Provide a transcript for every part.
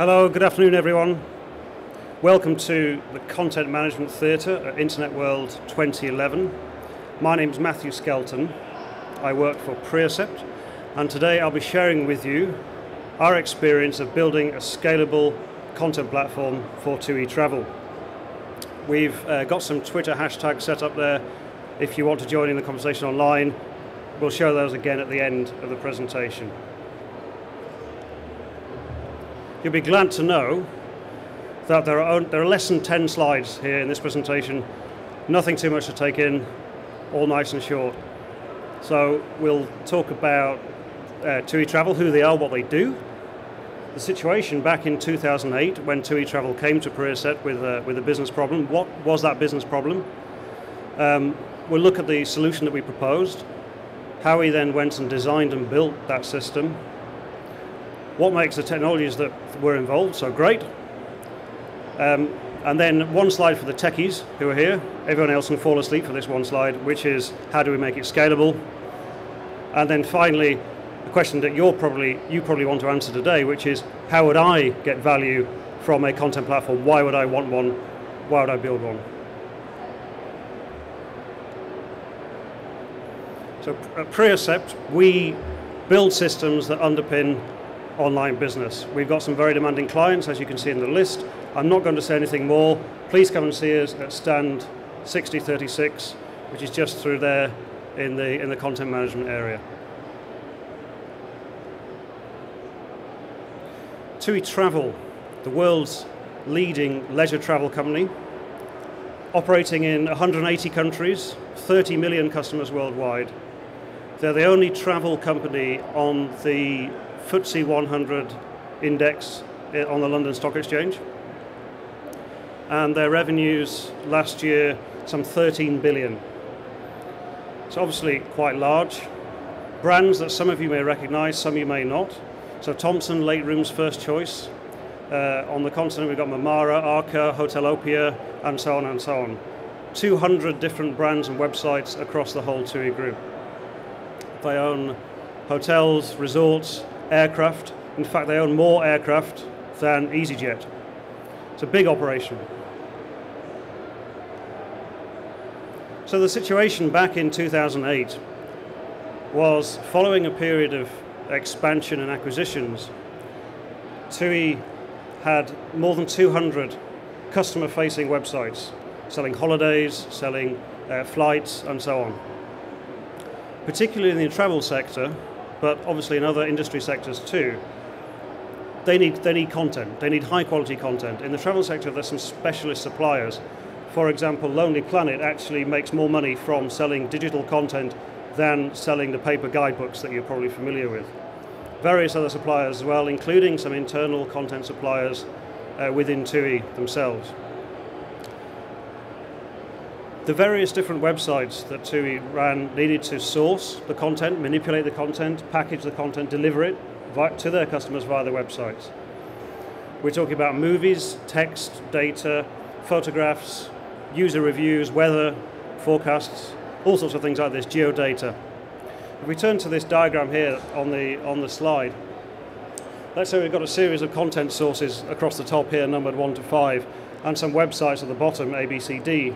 Hello, good afternoon everyone. Welcome to the Content Management Theatre at Internet World 2011. My name is Matthew Skelton. I work for Priocept, and today I'll be sharing with you our experience of building a scalable content platform for TUI travel. We've got some Twitter hashtags set up there. If you want to join in the conversation online, we'll show those again at the end of the presentation. You'll be glad to know that there are less than 10 slides here in this presentation. Nothing too much to take in, all nice and short. So we'll talk about TUI Travel, who they are, what they do, the situation back in 2008 when TUI Travel came to Priocept with a business problem. What was that business problem? We'll look at the solution that we proposed, how we then went and designed and built that system, what makes the technologies that were involved so great, and then one slide for the techies who are here. Everyone else can fall asleep for this one slide, which is how do we make it scalable? And then finally, the question that you probably want to answer today, which is how would I get value from a content platform? Why would I want one? Why would I build one? So at Priocept, we build systems that underpin online business. We've got some very demanding clients, as you can see in the list. I'm not going to say anything more. Please come and see us at stand 6036, which is just through there in the content management area. TUI Travel, the world's leading leisure travel company, operating in 180 countries, 30 million customers worldwide. They're the only travel company on the FTSE 100 index on the London Stock Exchange. And their revenues last year, some 13 billion. So obviously quite large. Brands that some of you may recognize, some you may not. So Thompson, Late Room's first choice. On the continent we've got Mamara, Arca, Hotelopia, and so on and so on. 200 different brands and websites across the whole TUI group. They own hotels, resorts, aircraft. In fact, they own more aircraft than EasyJet. It's a big operation. So the situation back in 2008 was, following a period of expansion and acquisitions, TUI had more than 200 customer-facing websites, selling holidays, selling flights, and so on. Particularly in the travel sector, but obviously in other industry sectors too, they need content. They need high-quality content. In the travel sector, there's some specialist suppliers. For example, Lonely Planet actually makes more money from selling digital content than selling the paper guidebooks that you're probably familiar with. Various other suppliers as well, including some internal content suppliers within TUI themselves. The various different websites that TUI ran needed to source the content, manipulate the content, package the content, deliver it to their customers via the websites. We're talking about movies, text, data, photographs, user reviews, weather, forecasts, all sorts of things like this, geodata. If we turn to this diagram here on the slide, let's say we've got a series of content sources across the top here, numbered 1 to 5, and some websites at the bottom, A, B, C, D.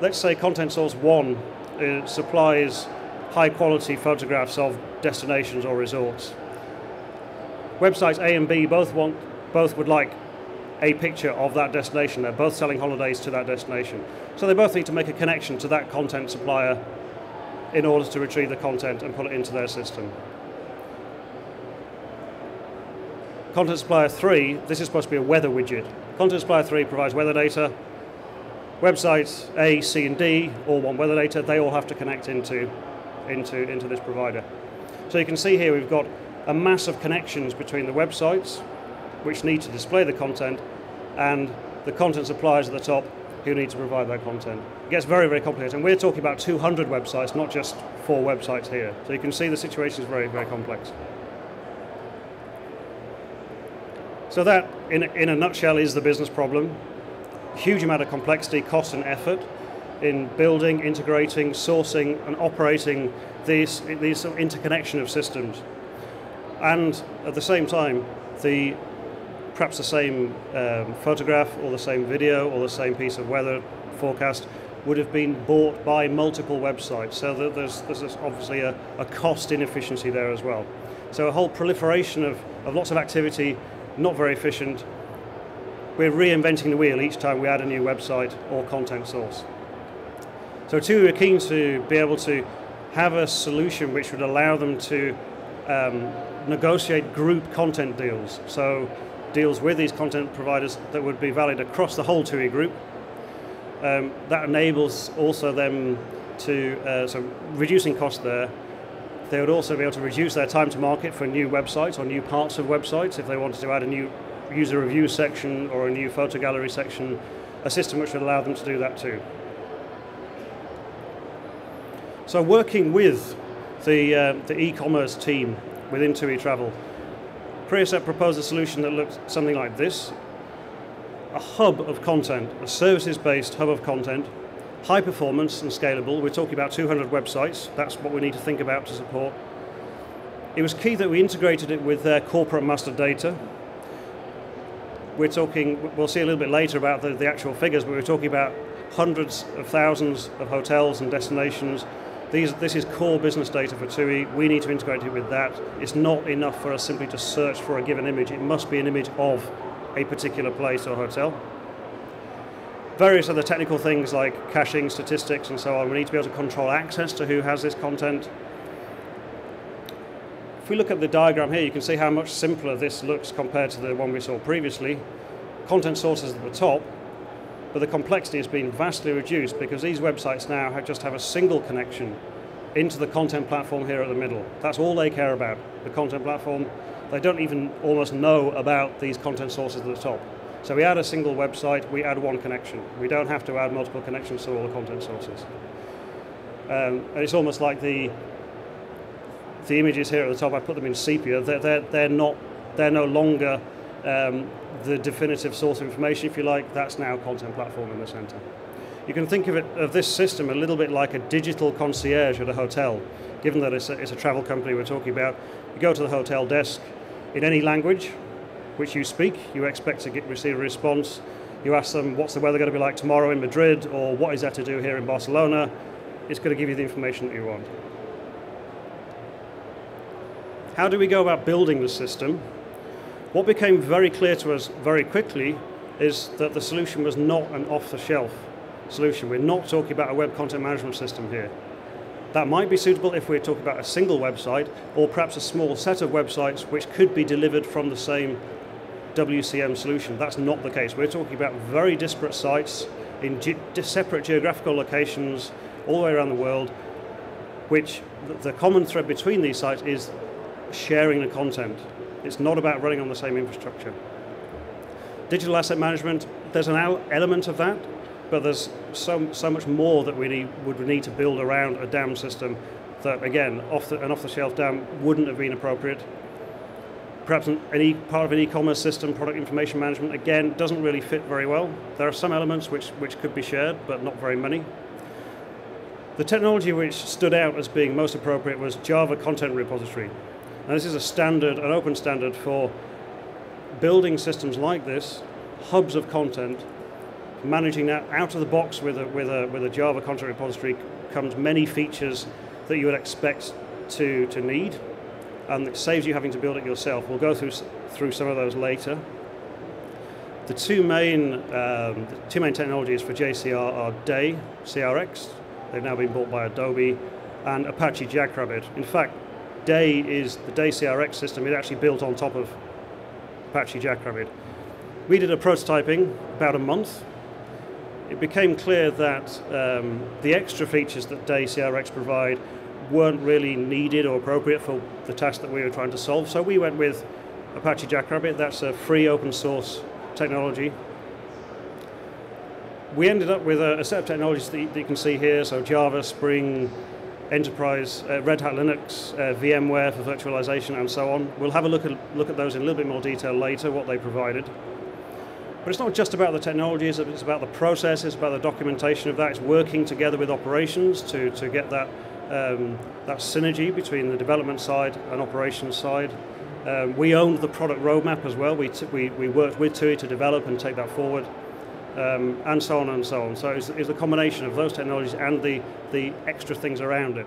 Let's say content source 1 supplies high-quality photographs of destinations or resorts. Websites A and B both would like a picture of that destination. They're both selling holidays to that destination. So they both need to make a connection to that content supplier in order to retrieve the content and put it into their system. Content supplier 3, this is supposed to be a weather widget. Content supplier 3 provides weather data. Websites A, C, and D all want weather data. They all have to connect into this provider. So you can see here we've got a mass of connections between the websites, which need to display the content, and the content suppliers at the top who need to provide that content. It gets very, very complicated, and we're talking about 200 websites, not just 4 websites here. So you can see the situation is very, very complex. So that, in a nutshell, is the business problem. Huge amount of complexity, cost, and effort in building, integrating, sourcing, and operating these sort of interconnection of systems. And at the same time, the perhaps the same photograph or the same video or the same piece of weather forecast would have been bought by multiple websites. So that there's obviously a cost inefficiency there as well. So a whole proliferation of lots of activity, not very efficient. We're reinventing the wheel each time we add a new website or content source. So TUI were keen to be able to have a solution which would allow them to negotiate group content deals. So deals with these content providers that would be valid across the whole TUI group. That enables also them to, so reducing cost there. They would also be able to reduce their time to market for new websites or new parts of websites if they wanted to add a new user review section or a new photo gallery section, a system which would allow them to do that too. So working with the e-commerce team within TUI Travel, Priocept proposed a solution that looked something like this. A hub of content, a services-based hub of content, high performance and scalable. We're talking about 200 websites. That's what we need to think about to support. It was key that we integrated it with their corporate master data. We're talking, we'll see a little bit later about the actual figures, but we're talking about hundreds of thousands of hotels and destinations. This is core business data for TUI. We need to integrate it with that. It's not enough for us simply to search for a given image. It must be an image of a particular place or hotel. Various other technical things like caching, statistics, and so on. We need to be able to control access to who has this content. If we look at the diagram here, you can see how much simpler this looks compared to the one we saw previously. Content sources at the top, but the complexity has been vastly reduced because these websites now just have a single connection into the content platform here at the middle. That's all they care about, the content platform. They don't even almost know about these content sources at the top. So we add a single website, we add one connection. We don't have to add multiple connections to all the content sources. And it's almost like the images here at the top, I put them in sepia, they're no longer the definitive source of information, if you like. That's now content platform in the center. You can think of this system a little bit like a digital concierge at a hotel, given that it's a travel company we're talking about. You go to the hotel desk in any language which you speak, you expect to receive a response. You ask them, what's the weather going to be like tomorrow in Madrid, or what is there to do here in Barcelona? It's going to give you the information that you want. How do we go about building the system? What became very clear to us very quickly is that the solution was not an off-the-shelf solution. We're not talking about a web content management system here. That might be suitable if we're talking about a single website, or perhaps a small set of websites which could be delivered from the same WCM solution. That's not the case. We're talking about very disparate sites in separate geographical locations all the way around the world, which the common thread between these sites is sharing the content. It's not about running on the same infrastructure. Digital asset management, there's an element of that, but there's so much more that we would need to build around a DAM system that, again, an off-the-shelf DAM wouldn't have been appropriate. Perhaps part of an e-commerce system, product information management, again, doesn't really fit very well. There are some elements which could be shared, but not very many. The technology which stood out as being most appropriate was Java Content Repository. Now, this is a standard, an open standard for building systems like this, hubs of content. Managing that out of the box with a Java Content Repository comes many features that you would expect to need, and it saves you having to build it yourself. We'll go through some of those later. The two main technologies for JCR are DAY CRX. They've now been bought by Adobe, and Apache Jackrabbit. In fact, DAY CRX system is actually built on top of Apache Jackrabbit. We did a prototyping about a month. It became clear that the extra features that DAY CRX provide weren't really needed or appropriate for the task that we were trying to solve. So we went with Apache Jackrabbit. That's a free open source technology. We ended up with a set of technologies that you can see here. So Java, Spring, Enterprise, Red Hat Linux, VMware for virtualization, and so on. We'll have a look at those in a little bit more detail later, what they provided. But it's not just about the technologies, it's about the process, it's about the documentation of that. It's working together with operations to get that synergy between the development side and operations side. We owned the product roadmap as well. We worked with TUI to develop and take that forward, and so on and so on. So it's a combination of those technologies and the extra things around it.